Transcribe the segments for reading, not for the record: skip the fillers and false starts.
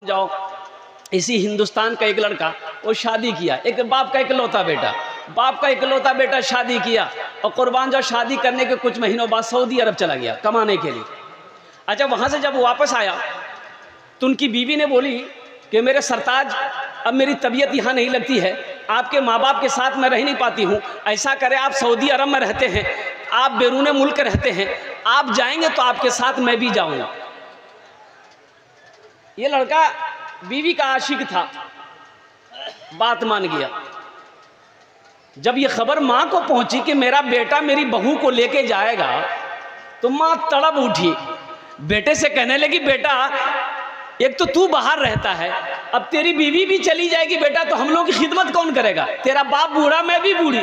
जाओ, इसी हिंदुस्तान का एक लड़का वो शादी किया, एक बाप का इकलौता बेटा शादी किया और कुर्बान जाओ शादी करने के कुछ महीनों बाद सऊदी अरब चला गया कमाने के लिए। अच्छा, वहाँ से जब वापस आया तो उनकी बीवी ने बोली कि मेरे सरताज, अब मेरी तबीयत यहाँ नहीं लगती है, आपके माँ बाप के साथ मैं रह नहीं पाती हूँ, ऐसा करें आप सऊदी अरब में रहते हैं, आप बैरून मुल्क रहते हैं, आप जाएंगे तो आपके साथ मैं भी जाऊँगा। ये लड़का बीवी का आशिक था, बात मान गया। जब ये खबर माँ को पहुंची कि मेरा बेटा मेरी बहू को लेके जाएगा तो माँ तड़प उठी, बेटे से कहने लगी, बेटा एक तो तू बाहर रहता है, अब तेरी बीवी भी चली जाएगी बेटा तो हम लोगों की खिदमत कौन करेगा, तेरा बाप बूढ़ा मैं भी बूढ़ी।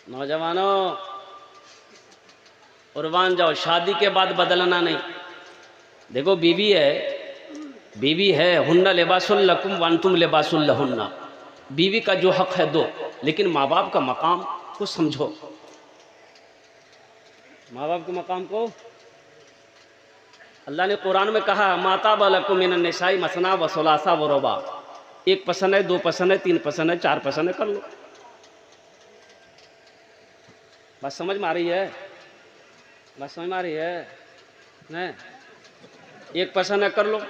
नौजवानों कुर्बान जाओ, शादी के बाद बदलना नहीं। देखो बीवी है हुन्ना लिबासुल लकुम व अंतुम लिबासुल लहुन्ना, बीवी का जो हक है दो, लेकिन माँ बाप का मकाम को समझो, माँ बाप के मकाम को। अल्लाह ने कुरान में कहा माता बलकुम मिनन निसाई मसना व सुलासा व रुबा, एक पसंद है, दो पसंद है, तीन पसंद है, चार पसंद है, कर लो। बात समझ में आ रही है? बात समझ में आ रही है? नहीं, एक पसंद है कर लो,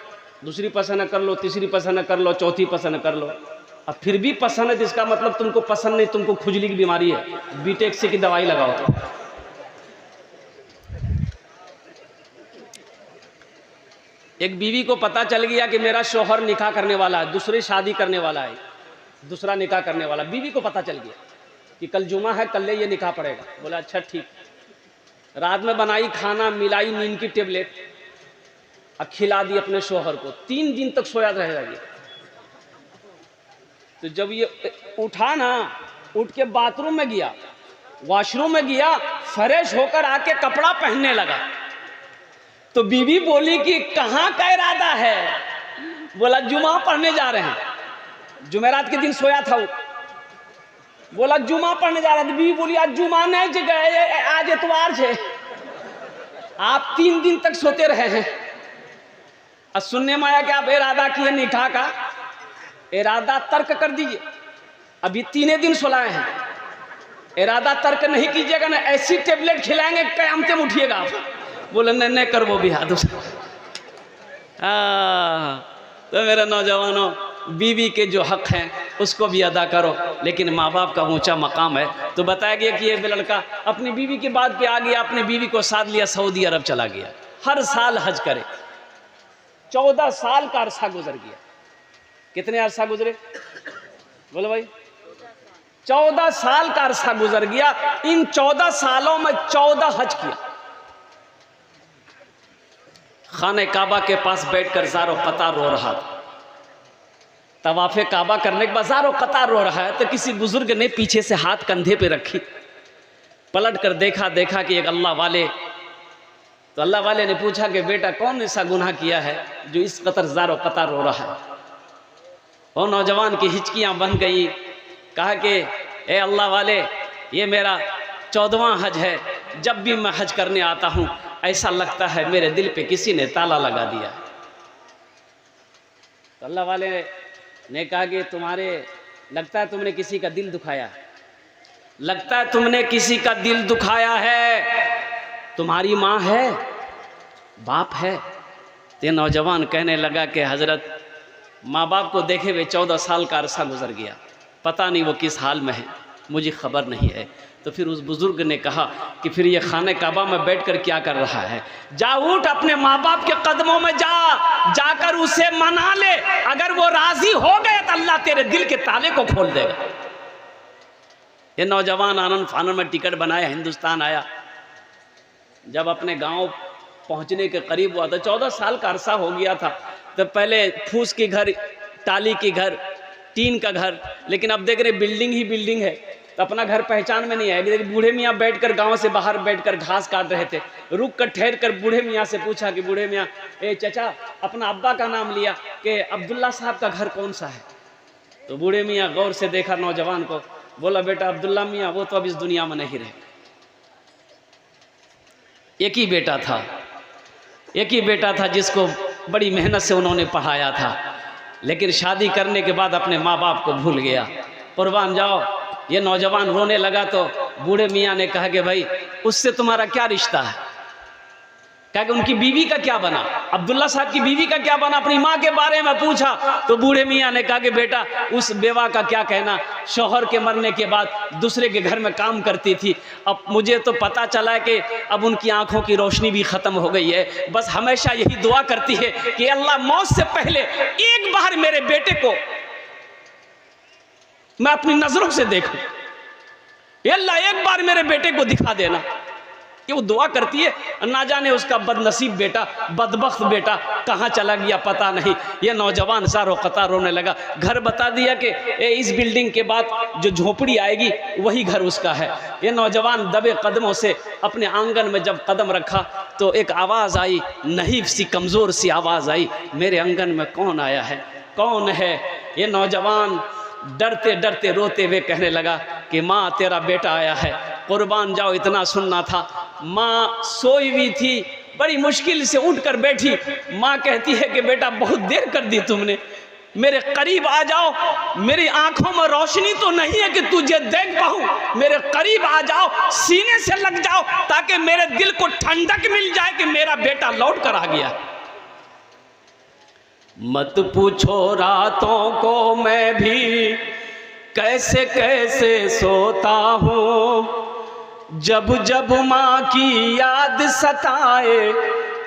दूसरी पसंद है कर लो, तीसरी पसंद है कर लो, चौथी पसंद है कर लो। अब फिर भी पसंद है तो इसका मतलब तुमको पसंद नहीं, तुमको खुजली की बीमारी है, बीटेक से की दवाई लगाओ। तो एक बीवी को पता चल गया कि मेरा शौहर निकाह करने वाला है, दूसरी शादी करने वाला है, दूसरा निकाह करने वाला, बीवी को पता चल गया कि कल जुमा है, कल ये निकाह पड़ेगा। बोला अच्छा ठीक। रात में बनाई खाना, मिलाई नींद की टेबलेट, अब खिला दी अपने शौहर को, 3 दिन तक सोया रह गया। तो जब ये उठा ना, उठ के बाथरूम में गया, वॉशरूम में गया, फ्रेश होकर आके कपड़ा पहनने लगा तो बीवी बोली कि कहाँ का इरादा है? बोला जुमा पढ़ने जा रहे हैं, जुमेरात के दिन सोया था वो, बोला जुमा पढ़ने जा रहा था। बीवी बोली आज जुमा नहीं गए, आज इतवार है, आप 3 दिन तक सोते रहे हैं। और सुनने में आया कि आप इरादा किए निकाह का, इरादा तर्क कर दीजिए, अभी 3 दिन सुलाए हैं, इरादा तर्क नहीं कीजिएगा ना, ऐसी टेबलेट खिलाएंगे क़यामत में उठिएगा आप। बोले नहीं कर वो भी हाथ। तो मेरा नौजवानों, बीवी के जो हक हैं उसको भी अदा करो, लेकिन माँ बाप का ऊंचा मकाम है। तो बताया गया कि ये लड़का अपनी बीवी की बात पे आ गया, अपनी बीवी को साथ लिया, सऊदी अरब चला गया, हर साल हज करे। 14 साल का अरसा गुजर गया। कितने अरसा गुजरे? बोलो भाई, 14 साल का अरसा गुजर गया। इन 14 सालों में 14 हज किया। खाने काबा के पास बैठकर ज़ारो कतार रो रहा था, तवाफ़े काबा करने के बाद ज़ारो कतार रो रहा है तो किसी बुजुर्ग ने पीछे से हाथ कंधे पे रखी, पलट कर देखा कि एक अल्लाह वाले, तो अल्लाह वाले ने पूछा कि बेटा कौन ऐसा गुनाह किया है जो इस कतर ज़ारो कतार रो रहा है? और नौजवान की हिचकियाँ बन गई, कहा कि ए अल्लाह वाले, ये मेरा 14वां हज है, जब भी मैं हज करने आता हूँ ऐसा लगता है मेरे दिल पे किसी ने ताला लगा दिया। तो अल्लाह वाले ने कहा कि तुम्हारे, लगता है तुमने किसी का दिल दुखाया है, लगता है तुमने किसी का दिल दुखाया है। तुम्हारी माँ है, बाप है? तो नौजवान कहने लगा कि हजरत, माँ बाप को देखे हुए 14 साल का अरसा गुजर गया, पता नहीं वो किस हाल में है, मुझे खबर नहीं है। तो फिर उस बुजुर्ग ने कहा कि फिर ये खाने काबा में बैठकर क्या कर रहा है? जा उठ, अपने माँ बाप के कदमों में जाकर उसे मना ले, अगर वो राजी हो गए तो अल्लाह तेरे दिल के ताले को खोल देगा। ये नौजवान आनंद फानन में टिकट बनाया, हिंदुस्तान आया। जब अपने गांव पहुंचने के करीब हुआ था, 14 साल का अरसा हो गया था, तो पहले फूस के घर, टाली के घर, टीन का घर, लेकिन अब देख रहे बिल्डिंग ही बिल्डिंग है, तो अपना घर पहचान में नहीं आएगी। बूढ़े मियाँ बैठकर, गांव से बाहर बैठकर घास काट रहे थे, रुक कर ठहर कर बूढ़े मियाँ से पूछा कि बूढ़े मियाँ, ए चाचा, अपना अब्बा का नाम लिया कि अब्दुल्ला साहब का घर कौन सा है? तो बूढ़े मियाँ गौर से देखा नौजवान को, बोला बेटा अब्दुल्ला मियाँ वो तो अब इस दुनिया में नहीं रहे, एक ही बेटा था, एक ही बेटा था जिसको बड़ी मेहनत से उन्होंने पढ़ाया था, लेकिन शादी करने के बाद अपने माँ बाप को भूल गया। कुर्बान जाओ, ये नौजवान रोने लगा तो बूढ़े मियाँ ने कहा कि भाई उससे तुम्हारा क्या रिश्ता है? कहा कि उनकी बीवी का क्या बना, अब्दुल्ला साहब की बीवी का क्या बना? अपनी माँ के बारे में पूछा तो बूढ़े मियाँ ने कहा कि बेटा उस बेवा का क्या कहना, शौहर के मरने के बाद दूसरे के घर में काम करती थी। अब मुझे तो पता चला है कि अब उनकी आंखों की रोशनी भी ख़त्म हो गई है। बस हमेशा यही दुआ करती है कि अल्लाह मौत से पहले एक बार मेरे बेटे को मैं अपनी नज़रों से देखूं, अल्लाह एक बार मेरे बेटे को दिखा देना। कि वो दुआ करती है, ना जाने उसका बदनसीब बेटा, बदबख्त बेटा कहाँ चला गया पता नहीं। ये नौजवान सारो कता रोने लगा। घर बता दिया कि इस बिल्डिंग के बाद जो झोपड़ी आएगी वही घर उसका है। ये नौजवान दबे कदमों से अपने आंगन में जब कदम रखा तो एक आवाज़ आई, नहीफ सी कमज़ोर सी आवाज़ आई, मेरे आंगन में कौन आया है, कौन है? ये नौजवान डरते डरते रोते हुए कहने लगा कि माँ तेरा बेटा आया है। कुर्बान जाओ, इतना सुनना था। माँ सोई हुई थी, बड़ी मुश्किल से उठकर बैठी। माँ कहती है कि बेटा बहुत देर कर दी तुमने, मेरे करीब आ जाओ, मेरी आंखों में रोशनी तो नहीं है कि तुझे देख पाऊं, मेरे करीब आ जाओ, सीने से लग जाओ ताकि मेरे दिल को ठंडक मिल जाए कि मेरा बेटा लौट कर आ गया। मत पूछो रातों को मैं भी कैसे कैसे सोता हूँ, जब जब माँ की याद सताए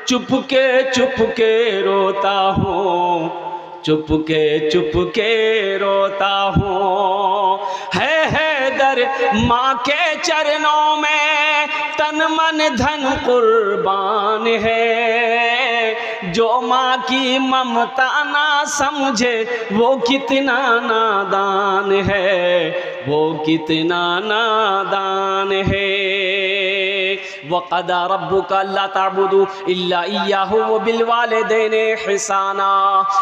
चुपके रोता हूँ, चुपके रोता हूँ। है दर माँ के चरणों में तन मन धन कुर्बान है, जो माँ की ममता ना समझे वो कितना नादान है, वो कितना नादान है। वक़दा रब्बुका अल्ला ताबुदू इल्ला इय्याहु व बिल वालिदैनि इहसाना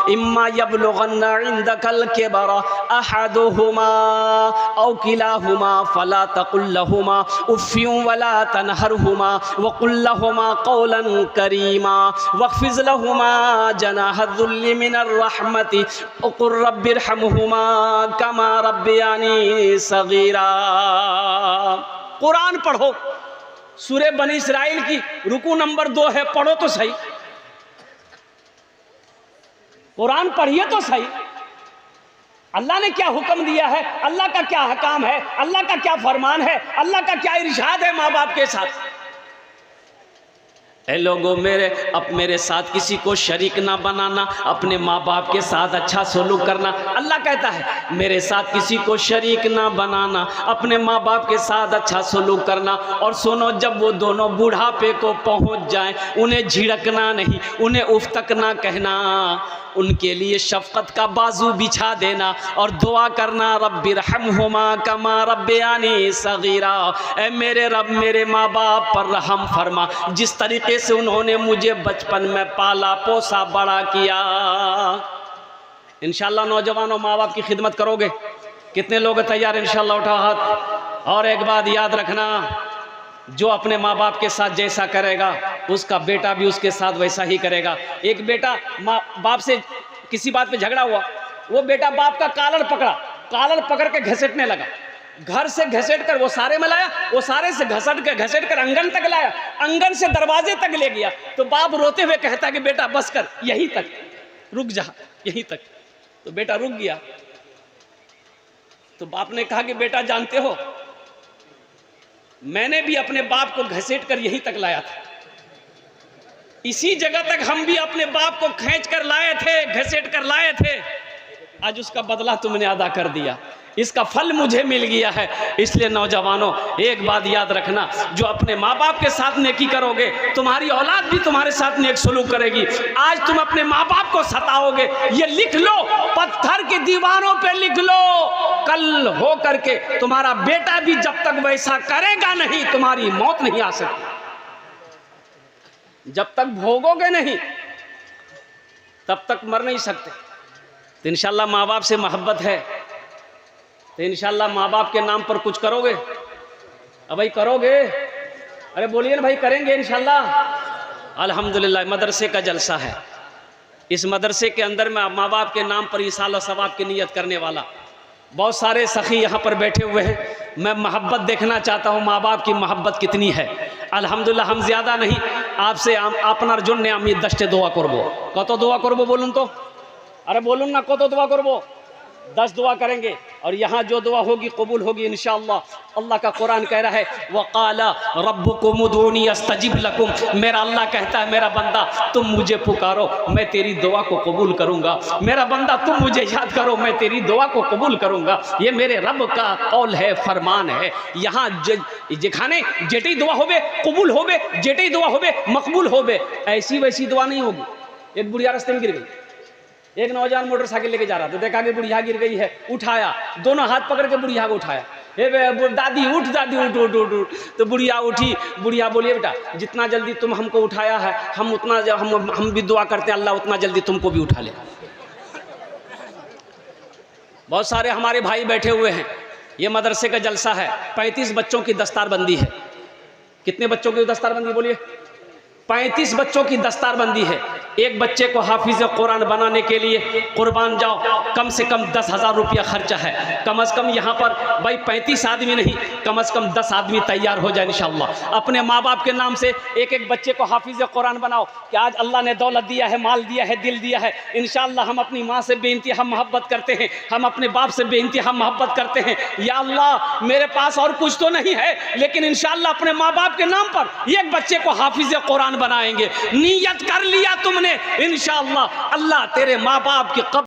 इम्मा यबलुगन्ना इंदकल किबरा अहदुहुमा औ किलाहुमा फला तकुल लहुमा उफ़्फिन वला तनहरहुमा व कुल लहुमा क़ौलन करीमा वख़्फ़िज़ लहुमा जनाह ज़ुल्लि मिनर रहमति व क़ुल रब्बिरहमहुमा कमा रब्बियानी सग़ीरा। कुरान पढ़ो, सूरे बनी इस्राइल की रुकू नंबर 2 है, पढ़ो तो सही, कुरान पढ़िए तो सही। अल्लाह ने क्या हुक्म दिया है, अल्लाह का क्या हकाम है, अल्लाह का क्या फरमान है, अल्लाह का क्या इरशाद है माँ बाप के साथ। ए लोगों, मेरे साथ किसी को शरीक ना बनाना, अपने माँ बाप के साथ अच्छा सलूक करना। अल्लाह कहता है मेरे साथ किसी को शरीक ना बनाना, अपने माँ बाप के साथ अच्छा सलूक करना। और सुनो, जब वो दोनों बुढ़ापे को पहुँच जाएं, उन्हें झिड़कना नहीं, उन्हें उफ तक ना कहना, उनके लिए शफ़क़त का बाजू बिछा देना और दुआ करना, रब्बिरहमहुमा कमा रब्बियानी सग़ीरा। ए मेरे रब, मेरे माँ बाप पर रहम फरमा, जिस तरीके से उन्होंने मुझे बचपन में पाला पोसा बड़ा किया। इंशाअल्लाह नौजवानों, माँ बाप की खिदमत करोगे? कितने लोग तैयार? इंशाअल्लाह उठा हाथ। और एक बात याद रखना, जो अपने माँ बाप के साथ जैसा करेगा उसका बेटा भी उसके साथ वैसा ही करेगा। एक बेटा माँ बाप से किसी बात पे झगड़ा हुआ, वो बेटा बाप का कॉलर पकड़ के घसीटने लगा, घर से घसीट कर वो सारे में लाया, वो सारे से घसीट कर आंगन तक लाया, आंगन से दरवाजे तक ले गया। तो बाप रोते हुए कहता कि बेटा बस कर, यहीं तक, रुक जा, यहीं तक। तो बेटा रुक गया। तो बाप ने कहा कि बेटा जानते हो, मैंने भी अपने बाप को घसीट कर यहीं तक लाया था, इसी जगह तक हम भी अपने बाप को खींच कर लाए थे, घसीट कर लाए थे। आज उसका बदला तुमने अदा कर दिया, इसका फल मुझे मिल गया है। इसलिए नौजवानों, एक बात याद रखना, जो अपने माँ बाप के साथ नेकी करोगे, तुम्हारी औलाद भी तुम्हारे साथ नेक सलूक करेगी। आज तुम अपने माँ बाप को सताओगे, ये लिख लो, पत्थर की दीवारों पे लिख लो, कल हो करके तुम्हारा बेटा भी जब तक वैसा करेगा नहीं, तुम्हारी मौत नहीं आ सकती। जब तक भोगोगे नहीं तब तक मर नहीं सकते। तो इंशाल्लाह माँ बाप से मोहब्बत है तो इंशाल्लाह माँ बाप के नाम पर कुछ करोगे? अब भाई करोगे? अरे बोलिए ना भाई, करेंगे इंशाल्लाह। अल्हम्दुलिल्लाह मदरसे का जलसा है। इस मदरसे के अंदर में माँ बाप के नाम पर ईसाल और सवाब की नीयत करने वाला बहुत सारे सखी यहाँ पर बैठे हुए हैं। मैं मोहब्बत देखना चाहता हूँ, माँ बाप की मोहब्बत कितनी है। अल्हम्दुलिल्लाह हम ज़्यादा नहीं, आपसे আপনার জন্য আমি 10টা দোয়া করব। কত দোয়া করব বলুন তো? अरे बोलून ना কত দোয়া করব? 10 दुआ करेंगे और यहाँ जो दुआ होगी कबूल होगी इंशाअल्लाह। अल्लाह का कुरान कह रहा है वक़ाला रब्बुकुम उदूनी अस्तजिब लकुम, मेरा अल्लाह कहता है मेरा बंदा तुम मुझे पुकारो मैं तेरी दुआ को कबूल करूँगा। मेरा बंदा तुम मुझे याद करो मैं तेरी दुआ को कबूल करूँगा। ये मेरे रब का कौल है, फरमान है। यहाँ जेखाने जेटी दुआ होबे कबूल होबे, जेटी दुआ होबे मकबूल होबे, ऐसी वैसी दुआ नहीं होगी। एक बुढ़िया रास्ते में गिर गई, एक नौजवान मोटरसाइकिल लेके जा रहा था, देखा कि बुढ़िया गिर गई है, उठाया, दोनों हाथ पकड़ के बुढ़िया को उठाया। हे दादी उठ, दादी उठ उठ उठ उठ। तो बुढ़िया उठी, बुढ़िया बोलिए बेटा जितना जल्दी तुम हमको उठाया है हम उतना हम भी दुआ करते हैं अल्लाह उतना जल्दी तुमको भी उठा ले। बहुत सारे हमारे भाई बैठे हुए हैं, ये मदरसे का जलसा है। 35 बच्चों की दस्तारबंदी है। कितने बच्चों की दस्तारबंदी बोलिए? 35 बच्चों की दस्तारबंदी है। एक बच्चे को हाफिज कुरान बनाने के लिए कुर्बान जाओ, कम से कम 10,000 रुपया खर्चा है। कम से कम यहाँ पर भाई 35 आदमी नहीं, कम से कम 10 आदमी तैयार हो जाए इंशाअल्लाह। अपने माँ बाप के नाम से एक एक बच्चे को हाफिज कुरान बनाओ कि आज अल्लाह ने दौलत दिया है, माल दिया है, दिल दिया है। इंशाअल्लाह हम अपनी माँ से बेइंतहा मोहब्बत करते हैं, हम अपने बाप से बेइंतहा मोहब्बत करते हैं। या अल्लाह मेरे पास और कुछ तो नहीं है, लेकिन इंशाअल्लाह अपने माँ बाप के नाम पर एक बच्चे को हाफिज कुरान बनाएंगे। नियत कर लिया तुमने इंशाअल्लाह, अल्लाह तेरे माँ बाप की